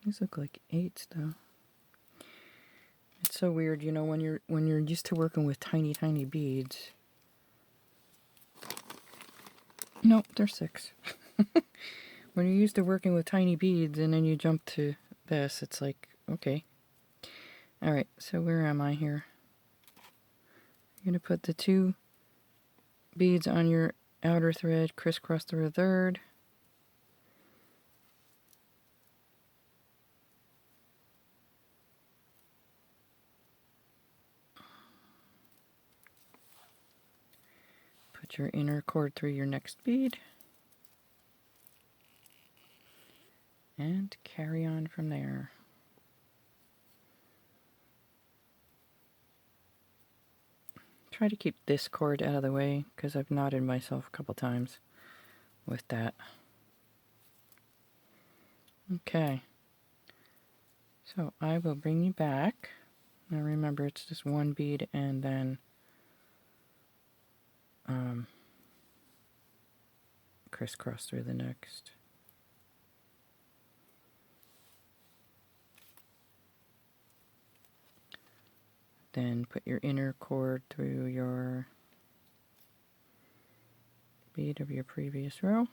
These look like 8s though. It's so weird, you know, when you're used to working with tiny beads. Nope, they're 6. When you're used to working with tiny beads and then you jump to this, it's like, okay. Alright, so where am I here? You're going to put the 2 beads on your outer thread, crisscross through a third. Put your inner cord through your next bead. And carry on from there. Try to keep this cord out of the way because I've knotted myself a couple times with that. Okay. So I will bring you back. Now remember, it's just 1 bead and then crisscross through the next. Then put your inner cord through your bead of your previous row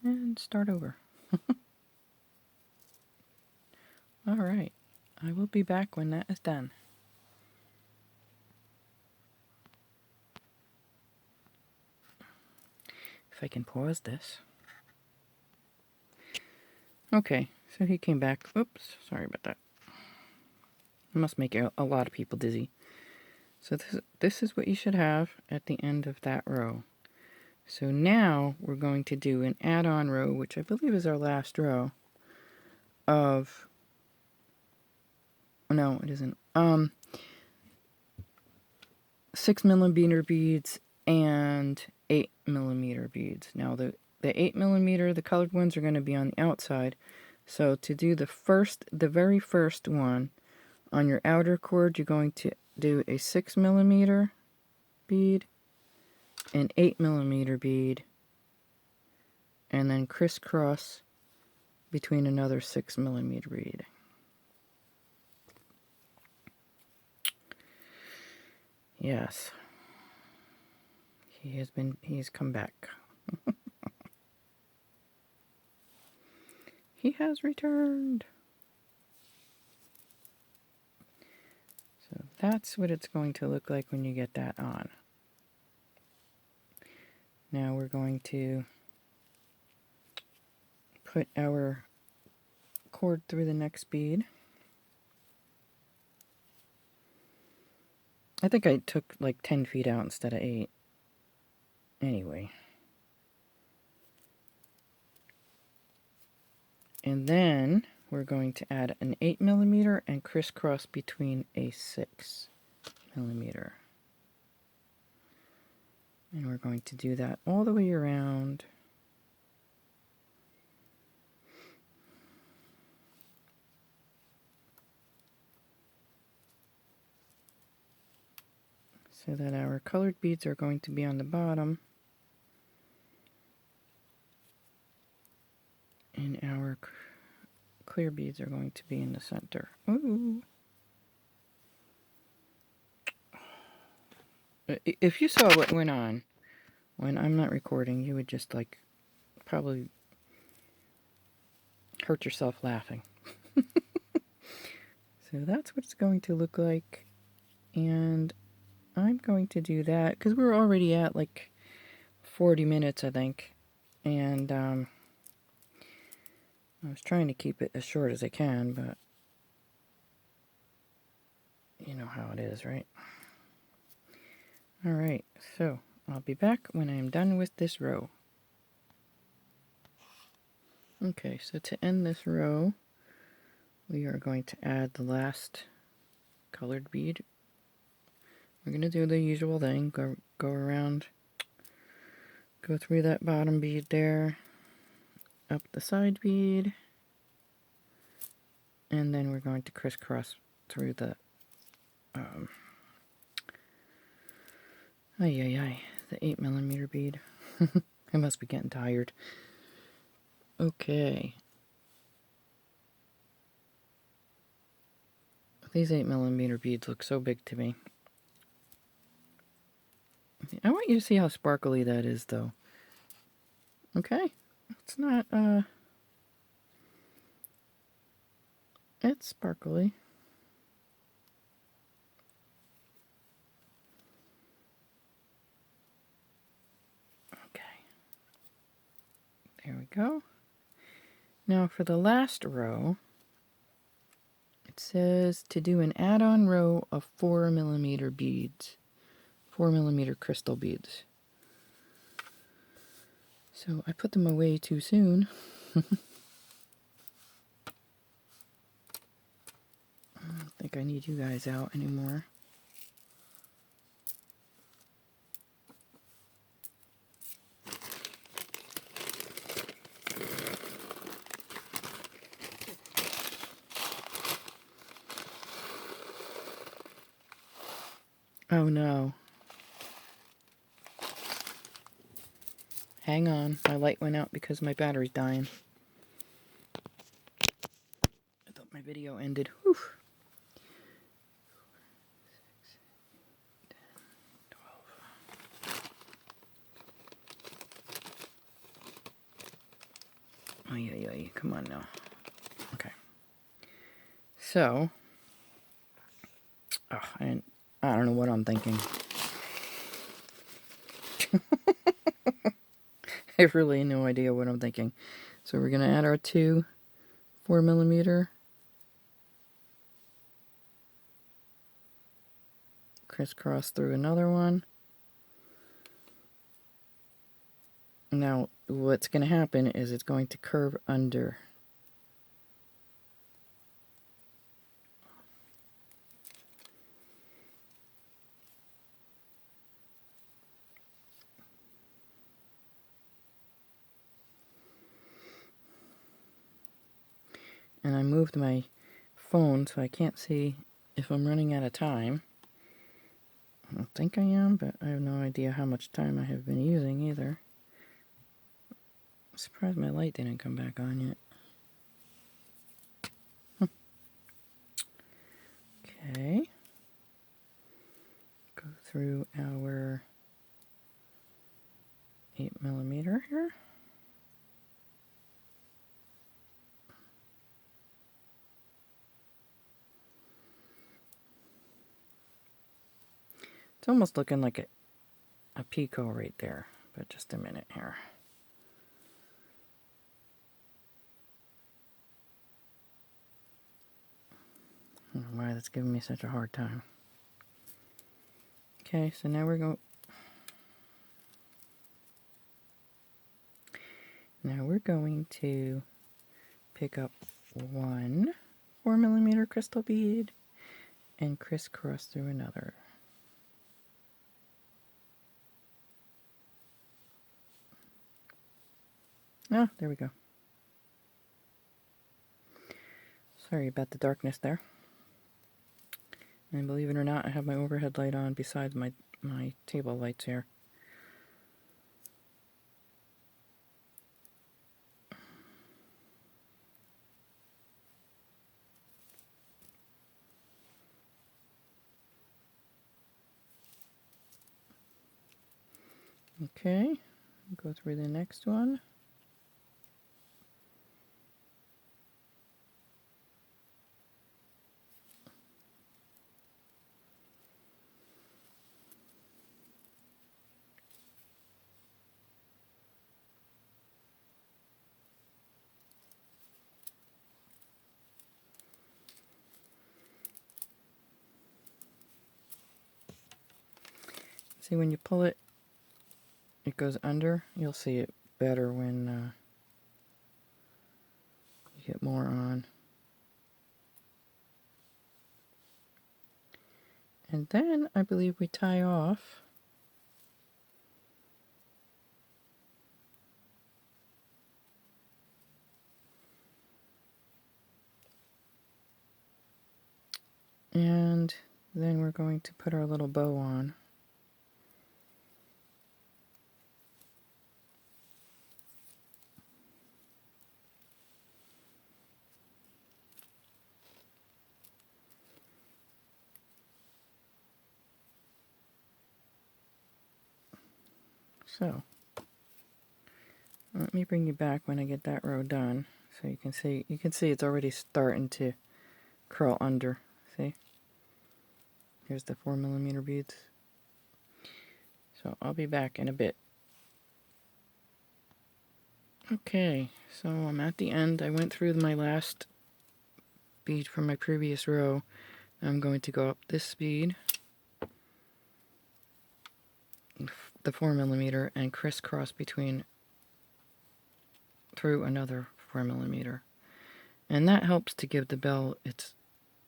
and start over. Alright, I will be back when that is done. If I can pause this. Okay, so he came back. Oops, sorry about that. It must make a lot of people dizzy. So this is what you should have at the end of that row. So now we're going to do an add-on row, which I believe is our last row of... No, it isn't. 6mm beads and 8mm beads. Now the 8mm, the colored ones, are going to be on the outside. So to do the very first one, on your outer cord, you're going to do a 6mm bead, an 8mm bead, and then crisscross between another 6mm bead. Yes. He's come back. He has returned. So that's what it's going to look like when you get that on. Now we're going to put our cord through the next bead. I think I took like 10 feet out instead of 8. Anyway. And then we're going to add an 8mm and crisscross between a 6mm. And we're going to do that all the way around. So that our colored beads are going to be on the bottom. And our clear beads are going to be in the center. Ooh. If you saw what went on when I'm not recording, you would just like probably hurt yourself laughing. So that's what it's going to look like. And I'm going to do that because we're already at like 40 minutes, I think. And I was trying to keep it as short as I can, but you know how it is, right? Alright, so I'll be back when I'm done with this row. Okay, so to end this row, we are going to add the last colored bead. We're going to do the usual thing, go around, go through that bottom bead there, up the side bead, and then we're going to crisscross through the the 8mm bead. I must be getting tired. Okay, These 8mm beads look so big to me. I want you to see how sparkly that is, though. Okay? It's not, it's sparkly. Okay. There we go. Now for the last row, it says to do an add-on row of 4mm beads. 4mm crystal beads. So I put them away too soon. I don't think I need you guys out anymore. Oh no. Hang on, my light went out because my battery's dying. I thought my video ended. Whew. 6, 10, 12. Ay, come on now. Okay. So, I don't know what I'm thinking. I have really no idea what I'm thinking. So we're going to add our 2 4mm. Crisscross through another one. Now, what's going to happen is it's going to curve under. And I moved my phone so I can't see if I'm running out of time. I don't think I am, but I have no idea how much time I have been using either. I'm surprised my light didn't come back on yet. Okay. Go through our 8mm here. It's almost looking like a picot right there, but just a minute here. I don't know why that's giving me such a hard time. Okay, so now we're going to pick up 1 4mm crystal bead and crisscross through another. Ah, there we go. Sorry about the darkness there. And believe it or not, I have my overhead light on besides my table lights here. Okay, go through the next one. See, when you pull it, it goes under. You'll see it better when you get more on. And then I believe we tie off. And then we're going to put our little bow on. so. Let me bring you back when I get that row done, so you can see it's already starting to curl under. See? Here's the 4mm beads. So I'll be back in a bit. Okay, so I'm at the end. I went through my last bead from my previous row. I'm going to go up this bead, the 4mm, and crisscross between through another 4mm. And that helps to give the bell its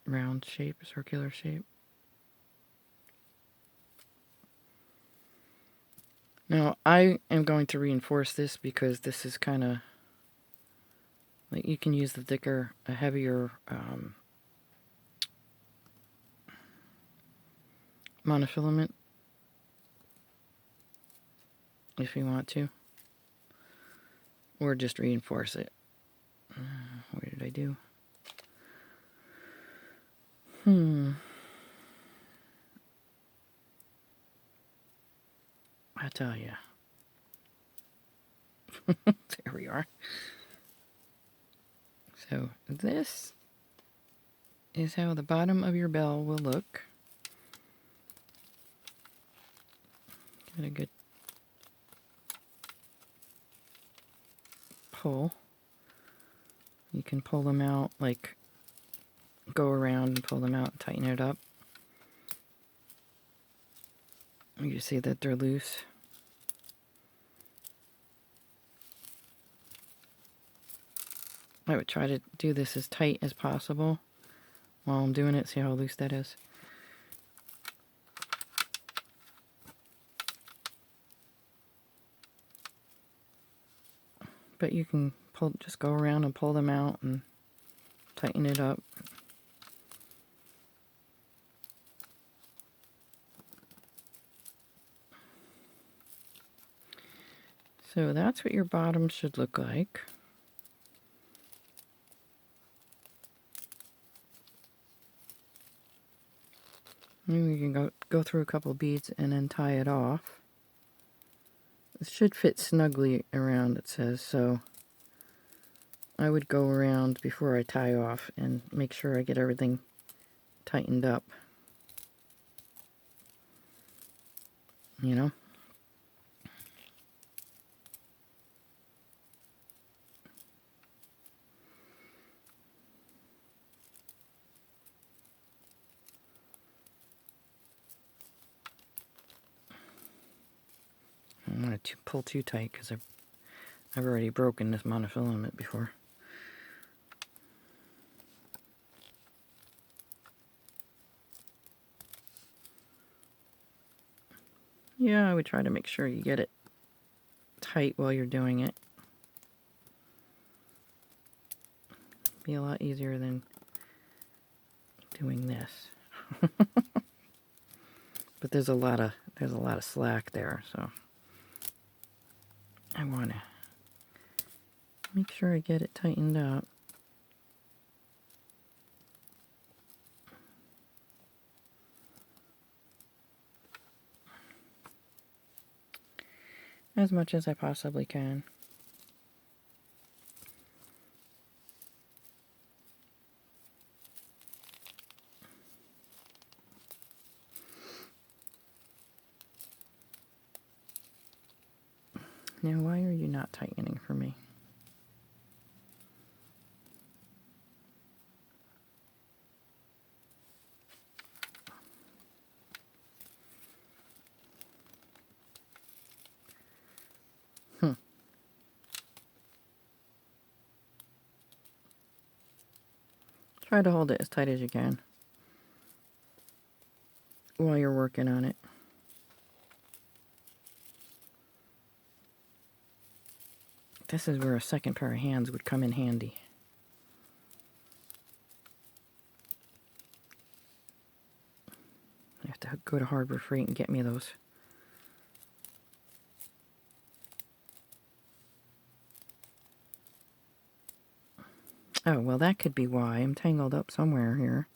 round shape, circular shape. Now, I am going to reinforce this because this is kind of, like, you can use the thicker, a heavier monofilament if you want to, or just reinforce it. What did I do? I tell you. There we are. So this is how the bottom of your bell will look. Get a good pull. You can pull them out, like go around and pull them out and tighten it up. You see that they're loose. I would try to do this as tight as possible while I'm doing it. See how loose that is? But you can just go around and pull them out and tighten it up. So that's what your bottom should look like. And we can go through a couple beads and then tie it off. It should fit snugly around, it says, so I would go around before I tie off and make sure I get everything tightened up. You know? I'm going to pull too tight because I've already broken this monofilament before. Yeah, I would try to make sure you get it tight while you're doing it. Be a lot easier than doing this. But there's a lot of slack there, so I want to make sure I get it tightened up. As much as I possibly can. Now, why are you not tightening for me? Try to hold it as tight as you can while you're working on it. This is where a second pair of hands would come in handy. I have to go to Harbor Freight and get me those. Oh, well, that could be why. I'm tangled up somewhere here.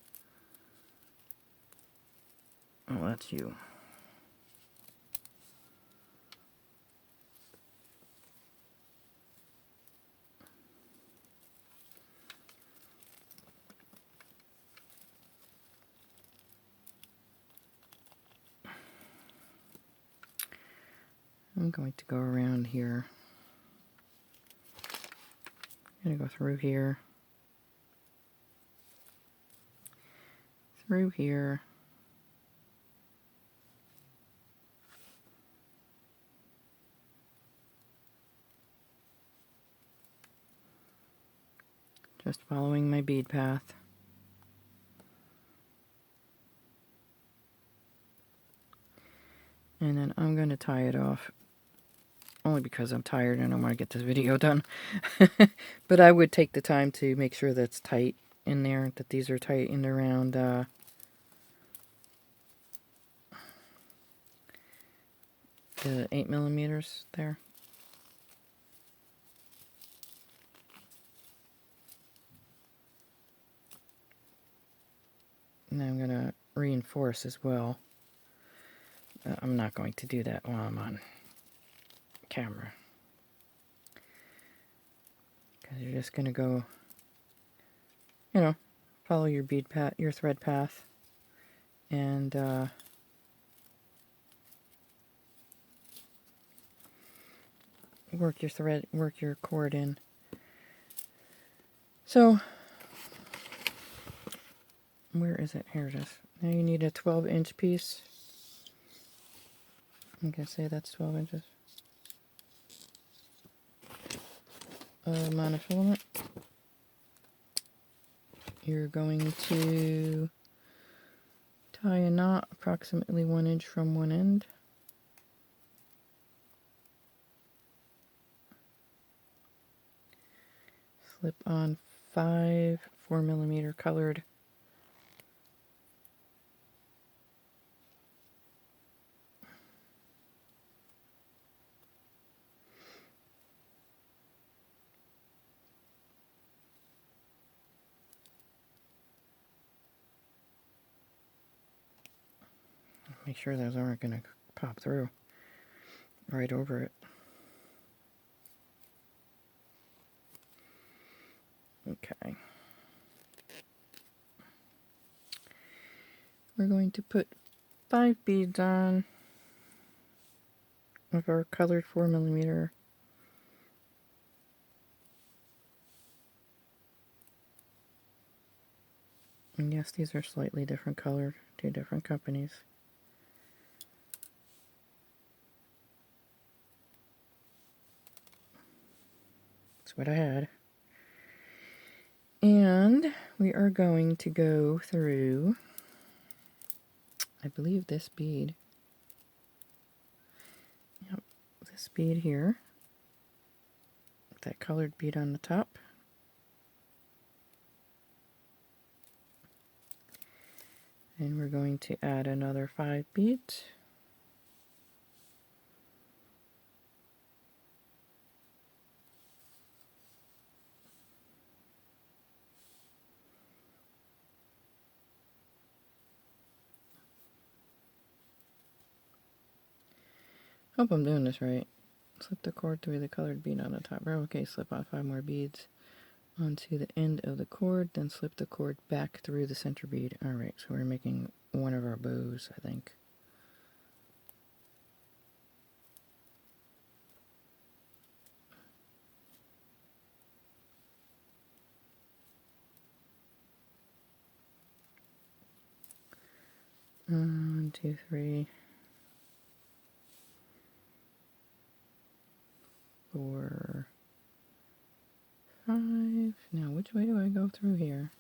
Oh, that's you. I'm going to go around here. I'm going to go through here. Through here. Just following my bead path. And then I'm going to tie it off. Only because I'm tired and I want to get this video done. But I would take the time to make sure that's tight in there. That these are tight in around the 8mm there. And I'm going to reinforce as well. I'm not going to do that while I'm on camera. Because you're just going to go, you know, follow your bead path, your thread path. And work your cord in. So, where is it? Here it is. Now you need a 12-inch piece. I'm going to say that's 12 inches. Monofilament. You're going to tie a knot approximately 1 inch from one end. Slip on 5 4mm colored make sure those aren't going to pop through right over it. Okay. We're going to put 5 beads on of our colored 4mm. And yes, these are slightly different colored, 2 different companies. That's what I had. And we are going to go through, I believe, this bead. Yep, this bead here. That colored bead on the top. And we're going to add another 5 beads. Hope I'm doing this right. Slip the cord through the colored bead on the top row. Okay, slip on 5 more beads onto the end of the cord, then slip the cord back through the center bead. Alright, so we're making one of our bows, I think. One, two, three, 4, 5. Now, which way do I go through here?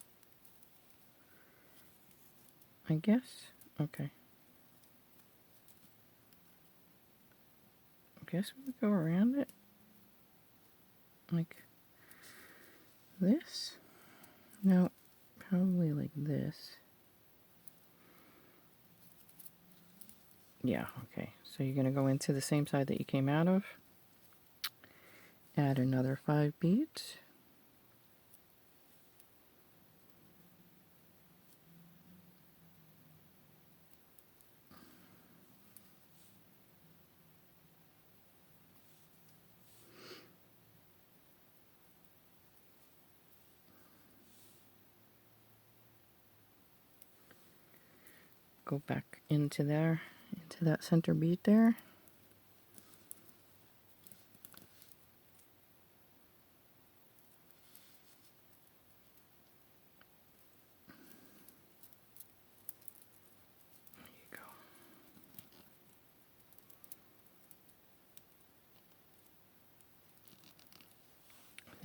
I guess. Okay. I guess we would go around it. Like this? No, probably like this. Yeah, okay. So you're going to go into the same side that you came out of. Add another 5 beads. Go back into there, into that center bead there.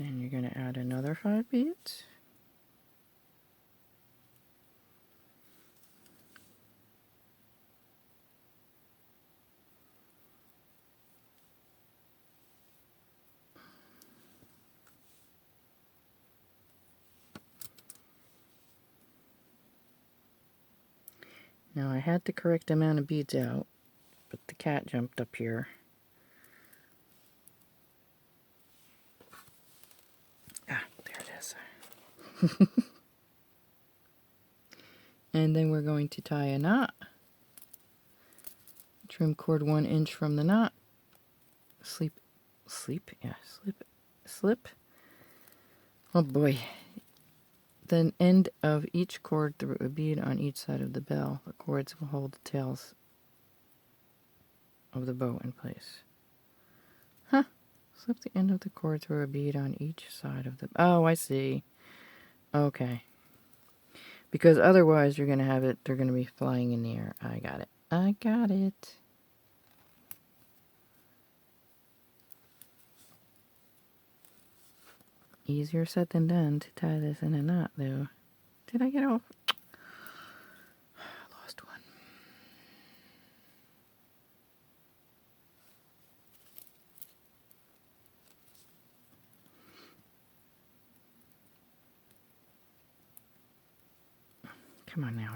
Then you're going to add another 5 beads. Now I had the correct amount of beads out, but the cat jumped up here. Ah, there it is. And then we're going to tie a knot. Trim cord 1 inch from the knot. Slip. Oh boy. Then end of each cord through a bead on each side of the bell. The cords will hold the tails of the bow in place. Huh. Slip the end of the cord through a bead on each side of the... Oh, I see. Okay. Because otherwise you're going to have it, they're going to be flying in the air. I got it. I got it. Easier said than done to tie this in a knot, though. Did I get off? Lost one. Come on now.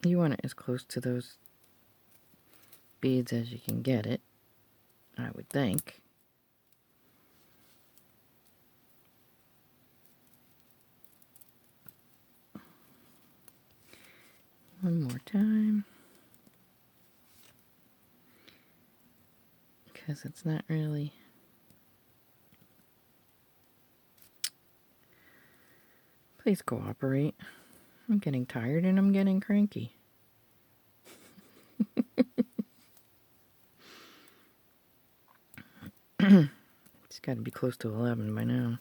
You want it as close to those beads as you can get it, I would think. One more time. Because it's not really... Please cooperate. I'm getting tired and I'm getting cranky. It's got to be close to 11 by now.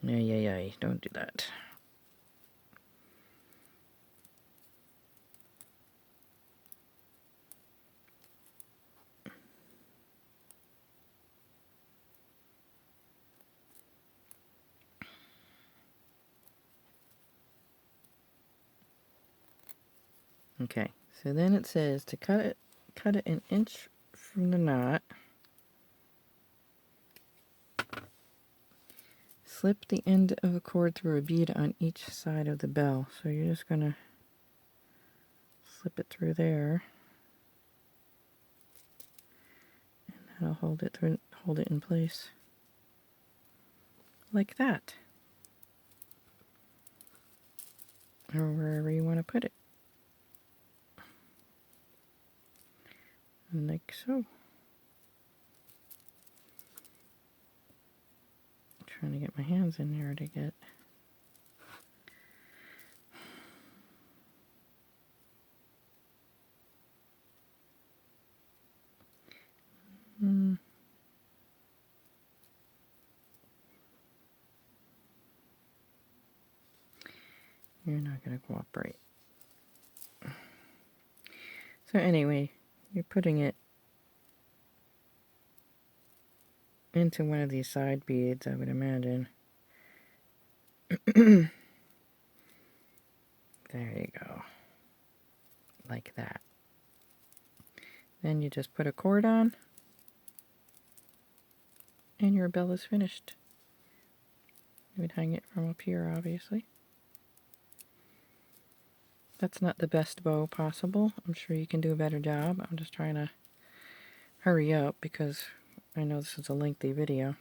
Ay, don't do that. Okay, so then it says to cut it 1 inch from the knot. Slip the end of a cord through a bead on each side of the bell. So you're just going to slip it through there. And that'll hold it in place. Like that. Or wherever you want to put it. Like so. Trying to get my hands in there to get... You're not going to cooperate. So anyway, you're putting it into one of these side beads, I would imagine. There you go. Like that. Then you just put a cord on, and your bell is finished. You would hang it from up here, obviously. That's not the best bow possible. I'm sure you can do a better job. I'm just trying to hurry up because I know this is a lengthy video.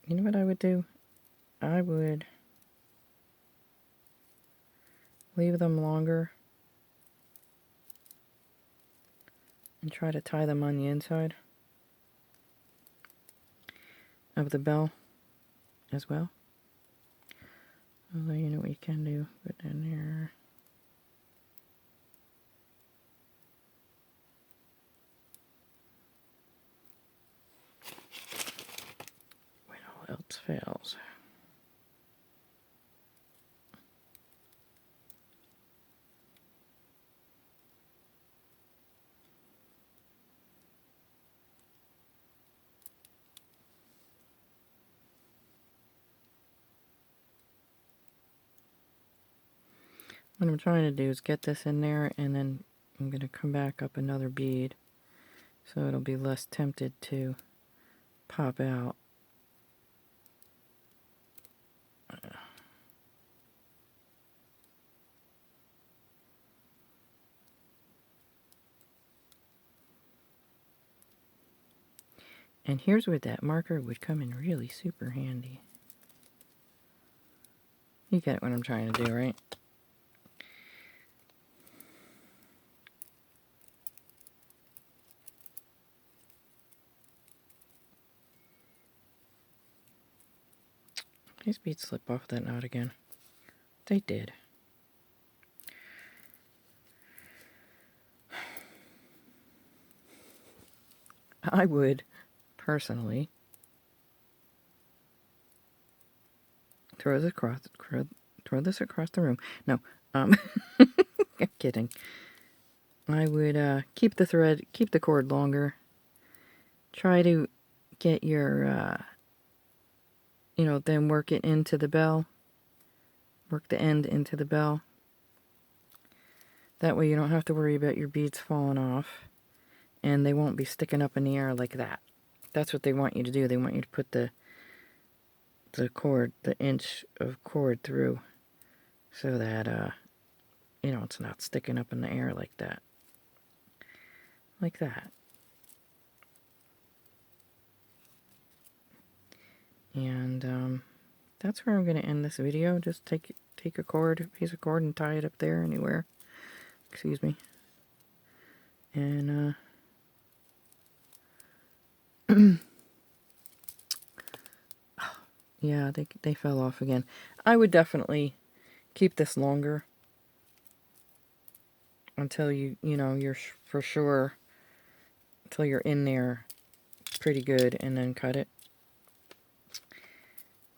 You know what I would do? I would leave them longer and try to tie them on the inside of the bell as well. Although you know what you can do, put it in there. When all else fails. What I'm trying to do is get this in there, and then I'm going to come back up another bead so it'll be less tempted to pop out. And here's where that marker would come in really super handy. You get what I'm trying to do, right? These beads slip off that knot again. They did. I would, personally, throw this across the room. No, I'm kidding. I would keep the thread, keep the cord longer. Try to get your, then work it into the bell. Work the end into the bell. That way you don't have to worry about your beads falling off. And they won't be sticking up in the air like that. That's what they want you to do. They want you to put the cord, the inch of cord through so that, it's not sticking up in the air like that. Like that. And that's where I'm going to end this video. Just take a piece of cord, and tie it up there anywhere. Excuse me. And yeah, they fell off again. I would definitely keep this longer until you're for sure, until you're in there pretty good, and then cut it.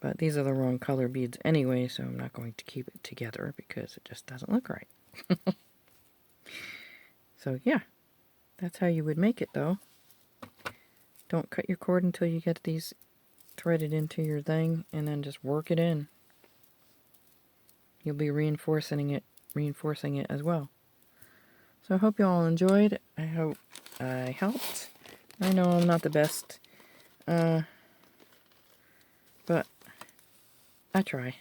But these are the wrong color beads anyway, so I'm not going to keep it together because it just doesn't look right. So yeah, that's how you would make it though. Don't cut your cord until you get these threaded into your thing, and then just work it in. You'll be reinforcing it as well. So I hope you all enjoyed. I hope I helped. I know I'm not the best, but I try.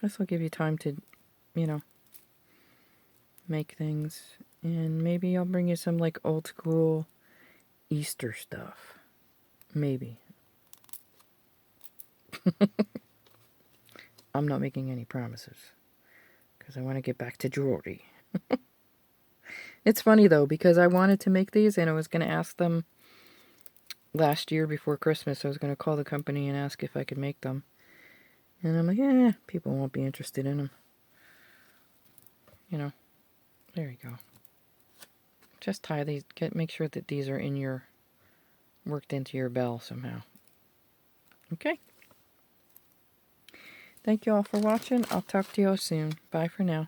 This will give you time to, make things. And maybe I'll bring you some like old school Easter stuff. Maybe. I'm not making any promises because I want to get back to jewelry. It's funny though, because I wanted to make these and I was going to ask them last year before Christmas. I was going to call the company and ask if I could make them. And I'm like, people won't be interested in them. There you go. Just tie these, make sure that these are worked into your bell somehow. Okay. Thank you all for watching. I'll talk to you all soon. Bye for now.